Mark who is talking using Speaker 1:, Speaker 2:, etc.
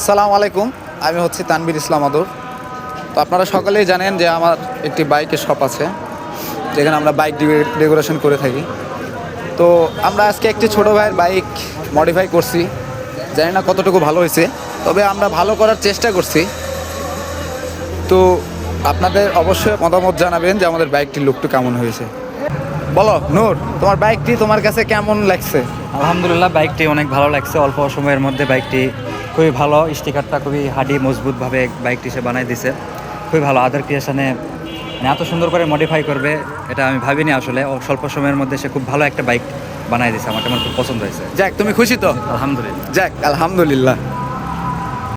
Speaker 1: আসসালামু আলাইকুম। আমি হচ্ছি তানভীর ইসলাম আদর। তো আপনারা সকলেই জানেন যে আমার একটি বাইকের শপ আছে, যেখানে আমরা বাইক ডেকোরেশন করে থাকি। তো আমরা আজকে একটি ছোটো ভাইয়ের বাইক মডিফাই করছি, জানি না কতটুকু ভালো হয়েছে, তবে আমরা ভালো করার চেষ্টা করছি। তো আপনাদের অবশ্যই মতামত জানাবেন যে আমাদের বাইকটির লুকটা কেমন হয়েছে। বলো নূর, তোমার বাইকটি তোমার কাছে কেমন লাগছে?
Speaker 2: আলহামদুলিল্লাহ, বাইকটি অনেক ভালো লাগছে। অল্প সময়ের মধ্যে বাইকটি খুবই ভালো, স্টিকারটা খুবই হার্ডি মজবুতভাবে বাইকটি সে বানাই দিছে, খুবই ভালো। আদার ক্রিয়েশনে মানে এত সুন্দর করে মডিফাই করবে এটা আমি ভাবিনি আসলে। স্বল্প সময়ের মধ্যে সে খুব ভালো একটা বাইক বানাই দিছে, আমার খুব পছন্দ হয়েছে।
Speaker 1: যাক, তুমি খুশি তো?
Speaker 2: আলহামদুলিল্লাহ।
Speaker 1: যাক, আলহামদুলিল্লাহ।